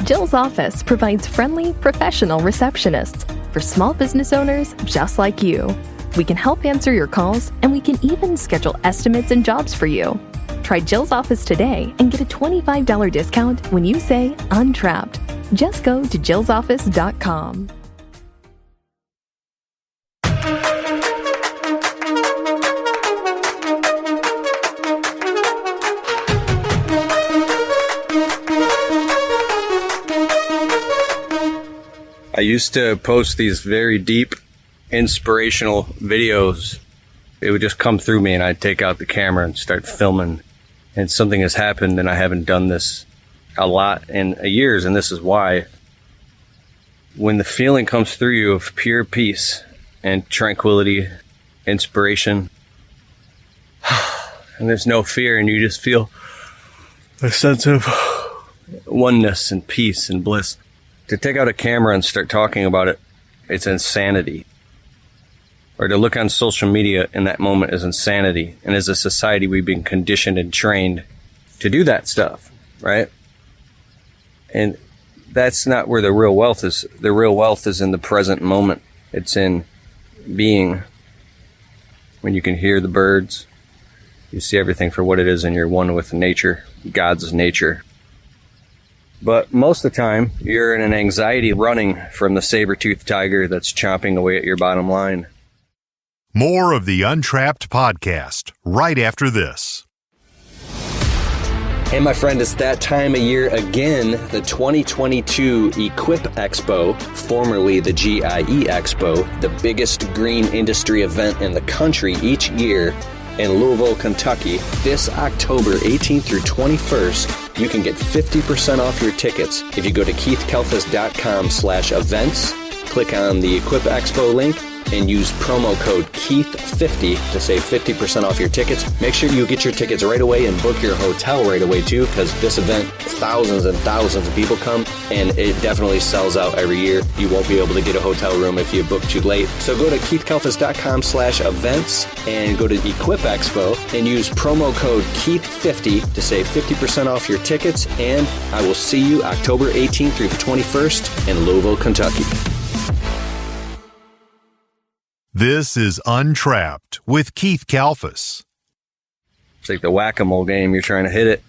Jill's office provides friendly, professional receptionists for small business owners just like you. We can help answer your calls, and we can even schedule estimates and jobs for you. Try Jill's office today and get a $25 discount when you say Untrapped. Just go to jillsoffice.com. I used to post these very deep, inspirational videos. It would just come through me and I'd take out the camera and start filming. And something has happened, and I haven't done this a lot in years, and this is why. When the feeling comes through you of pure peace and tranquility, inspiration, and there's no fear, and you just feel a sense of oneness and peace and bliss. To take out a camera and start talking about it, it's insanity. Or to look on social media in that moment is insanity. And as a society, we've been conditioned and trained to do that stuff, right? And that's not where the real wealth is. The real wealth is in the present moment. It's in being. When you can hear the birds, you see everything for what it is, and you're one with nature, God's nature. But most of the time, you're in an anxiety running from the saber-toothed tiger that's chomping away at your bottom line. More of the Untrapped podcast right after this. Hey, my friend, it's that time of year again. The 2022 Equip Expo, formerly the GIE Expo, the biggest green industry event in the country each year in Louisville, Kentucky. This October 18th through 21st, you can get 50% off your tickets if you go to keithkalfas.com/events, click on the Equip Expo link, and use promo code KEITH50 to save 50% off your tickets. Make sure you get your tickets right away and book your hotel right away too, because this event, thousands and thousands of people come, and it definitely sells out every year. You won't be able to get a hotel room if you book too late. So go to keithkalfas.com/events and go to Equip Expo and use promo code KEITH50 to save 50% off your tickets. And I will see you October 18th through the 21st in Louisville, Kentucky. This is Untrapped with Keith Kalfas. It's like the whack-a-mole game. You're trying to hit it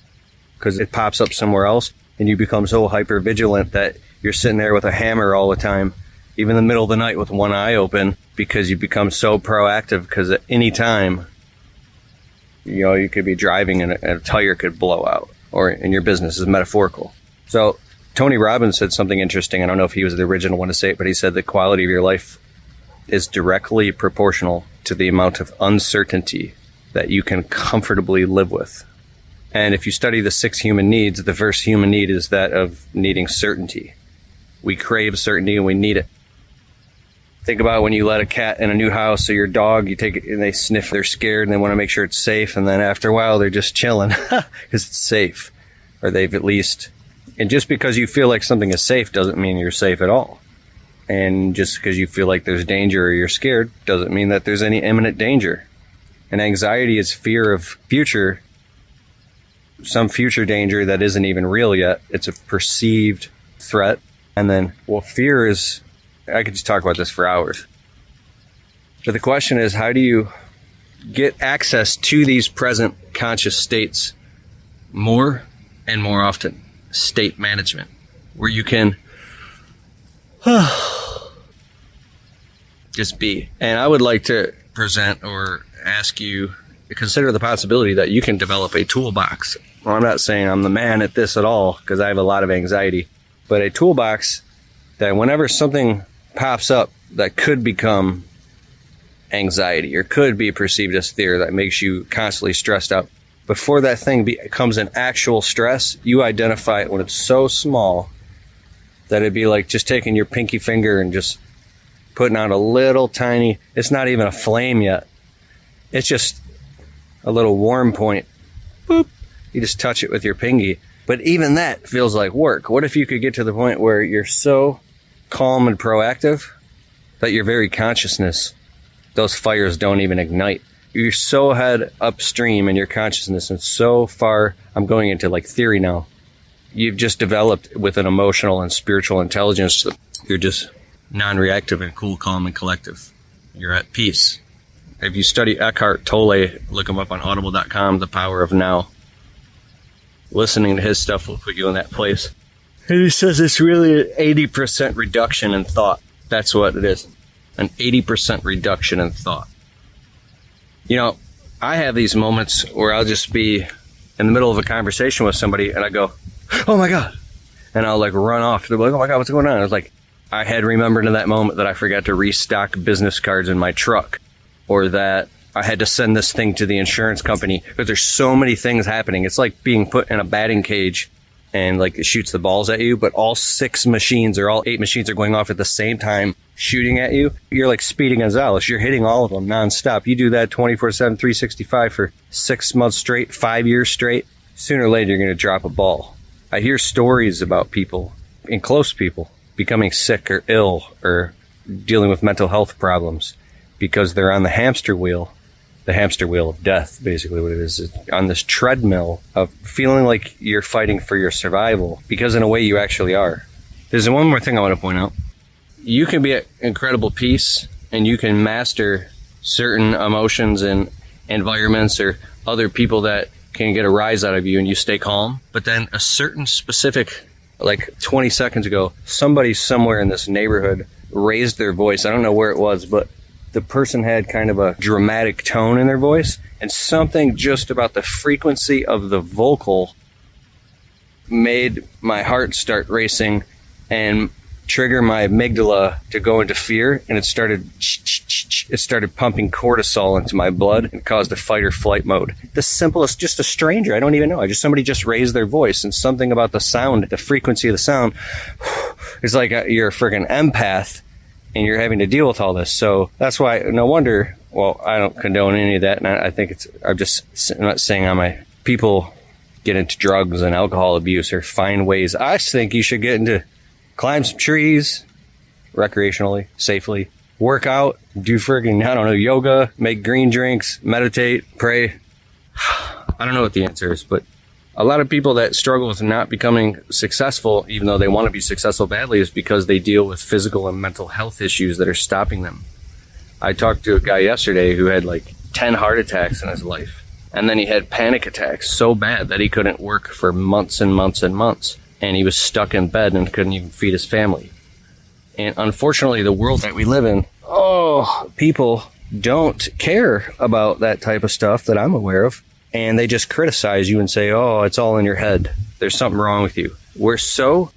because it pops up somewhere else, and you become so hyper-vigilant that you're sitting there with a hammer all the time, even in the middle of the night with one eye open, because you become so proactive, because at any time, you could be driving and a tire could blow out, or in your business is metaphorical. So Tony Robbins said something interesting. I don't know if he was the original one to say it, but he said the quality of your life is directly proportional to the amount of uncertainty that you can comfortably live with. And if you study the 6 human needs, the first human need is that of needing certainty. We crave certainty and we need it. Think about when you let a cat in a new house or your dog, you take it and they sniff, they're scared and they want to make sure it's safe. And then after a while, they're just chilling because it's safe, or they've at least. And just because you feel like something is safe doesn't mean you're safe at all. And just because you feel like there's danger or you're scared doesn't mean that there's any imminent danger. And anxiety is fear of future, some future danger that isn't even real yet. It's a perceived threat. And then, fear is, I could just talk about this for hours. But the question is, how do you get access to these present conscious states more and more often? State management, where you can just be. And I would like to present or ask you to consider the possibility that you can develop a toolbox. Well, I'm not saying I'm the man at this at all, because I have a lot of anxiety, but a toolbox that whenever something pops up that could become anxiety or could be perceived as fear that makes you constantly stressed out, before that thing becomes an actual stress, you identify it when it's so small that it'd be like just taking your pinky finger and just putting out a little tiny, it's not even a flame yet. It's just a little warm point. Boop. You just touch it with your pinky. But even that feels like work. What if you could get to the point where you're so calm and proactive that your very consciousness, those fires don't even ignite. You're so head upstream in your consciousness and so far, I'm going into like theory now. you've just developed with an emotional and spiritual intelligence. You're just non-reactive and cool, calm, and collective. You're at peace. If you study Eckhart Tolle, look him up on audible.com, The Power of Now. Listening to his stuff will put you in that place. And he says it's really an 80% reduction in thought. That's what it is. An 80% reduction in thought. You know, I have these moments where I'll just be in the middle of a conversation with somebody and I go, oh my God. And I'll like run off. They're like, oh my God, what's going on? I was like, I had remembered in that moment that I forgot to restock business cards in my truck, or that I had to send this thing to the insurance company, because there's so many things happening. It's like being put in a batting cage and like it shoots the balls at you, but all 6 machines or all 8 machines are going off at the same time shooting at you. You're like Speedy Gonzalez. You're hitting all of them nonstop. You do that 24/7, 365 for 6 months straight, 5 years straight. Sooner or later, you're going to drop a ball. I hear stories about people, and close people, becoming sick or ill or dealing with mental health problems because they're on the hamster wheel of death, basically what it is. It's on this treadmill of feeling like you're fighting for your survival, because in a way you actually are. There's one more thing I want to point out. You can be at incredible peace and you can master certain emotions and environments or other people that can get a rise out of you and you stay calm. But then a certain specific, like 20 seconds ago, somebody somewhere in this neighborhood raised their voice. I don't know where it was, but the person had kind of a dramatic tone in their voice, and something just about the frequency of the vocal made my heart start racing and trigger my amygdala to go into fear, and it started pumping cortisol into my blood and caused a fight or flight mode. The simplest, just a stranger, I don't even know. Somebody just raised their voice, and something about the sound, the frequency of the sound, it's like you're a friggin' empath and you're having to deal with all this. So that's why, no wonder, well, I don't condone any of that, and I think I'm not saying people get into drugs and alcohol abuse or find ways. I think you should get into climb some trees recreationally, safely, work out, do friggin', I don't know, yoga, make green drinks, meditate, pray. I don't know what the answer is, but a lot of people that struggle with not becoming successful, even though they want to be successful badly, is because they deal with physical and mental health issues that are stopping them. I talked to a guy yesterday who had like 10 heart attacks in his life. And then he had panic attacks so bad that he couldn't work for months and months and months. And he was stuck in bed and couldn't even feed his family. And unfortunately, the world that we live in, people don't care about that type of stuff that I'm aware of. And they just criticize you and say, oh, it's all in your head. There's something wrong with you. We're so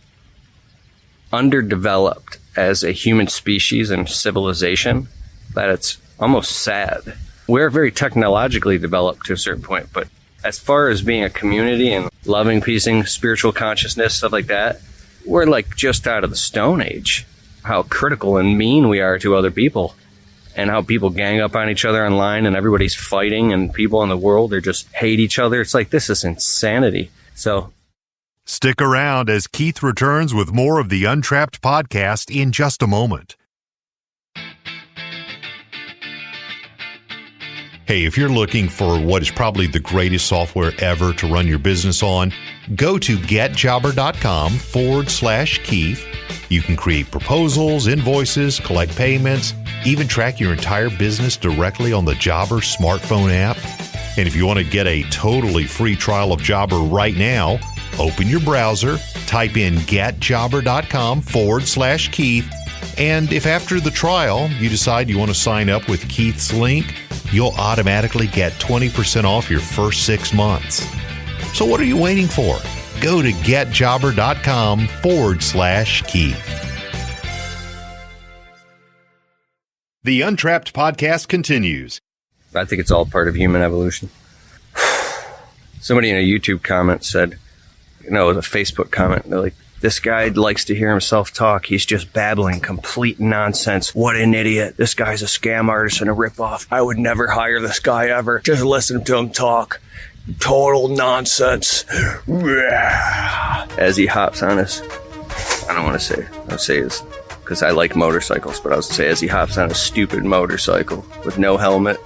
underdeveloped as a human species and civilization that it's almost sad. We're very technologically developed to a certain point, but as far as being a community and loving, peacing, spiritual consciousness, stuff like that, we're like just out of the Stone Age. How critical and mean we are to other people, and how people gang up on each other online and everybody's fighting, and people in the world are just hate each other. It's like, this is insanity. So stick around as Keith returns with more of the Untrapped podcast in just a moment. Hey, if you're looking for what is probably the greatest software ever to run your business on, go to getjobber.com/Keith. You can create proposals, invoices, collect payments, even track your entire business directly on the Jobber smartphone app. And if you want to get a totally free trial of Jobber right now, open your browser, type in getjobber.com/Keith, and if after the trial you decide you want to sign up with Keith's link, you'll automatically get 20% off your first 6 months. So what are you waiting for? Go to getjobber.com/Keith. The Untrapped podcast continues. I think it's all part of human evolution. Somebody in a YouTube comment said, it was a Facebook comment, they're like, this guy likes to hear himself talk. He's just babbling complete nonsense. What an idiot. This guy's a scam artist and a ripoff. I would never hire this guy ever. Just listen to him talk. Total nonsense. As he hops on his, I'll say his, because I like motorcycles, but I was going to say as he hops on a stupid motorcycle with no helmet.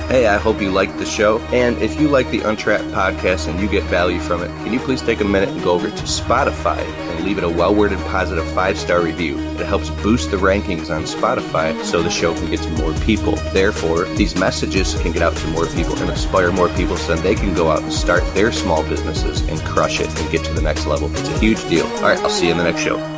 Hey, I hope you liked the show. And if you like the Untrapped podcast and you get value from it, can you please take a minute and go over to Spotify and leave it a well-worded positive 5-star review. It helps boost the rankings on Spotify so the show can get to more people. Therefore, these messages can get out to more people and inspire more people so then they can go out and start their small businesses and crush it and get to the next level. It's a huge deal. All right, I'll see you in the next show.